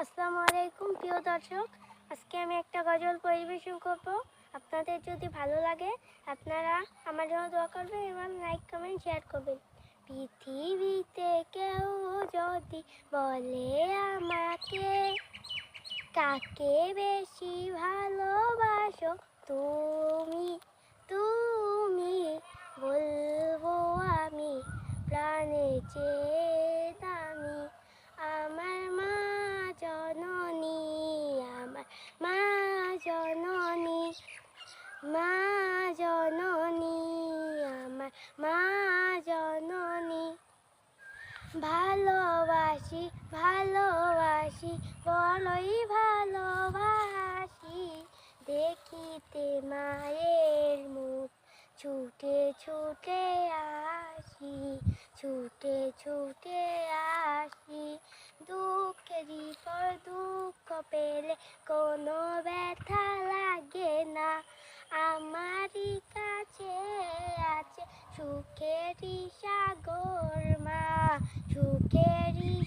আসসালামু আলাইকুম প্রিয় দর্শক, আজকে আমি একটা গজল পরিবেশন করব। আপনাদের যদি ভালো লাগে আপনারা আমার জন্য দোয়া করবেন এবং লাইক কমেন্ট শেয়ার করবেন। পৃথিবীতে কেউ যদি বলে আমাকে কাকে বেশি ভালোবাসো, তুমি তুমি বলবো আমি প্রাণে চেয়ে দামি আমার মা জননী, আমার মা জননী, মা জননী, আমার মা জননী। ভালোবাসি ভালোবাসি বড়ই ভালোবাসি, দেখিতে মায়ের মুখ ছুটে ছুটে আসি, ছুটে ছুটে আসি। দুঃখেরই পর দুঃখ পেলে কোনো ব্যথা লাগে না, আমারই কাছে আছে সুখেরই সাগর মা, সুখেরই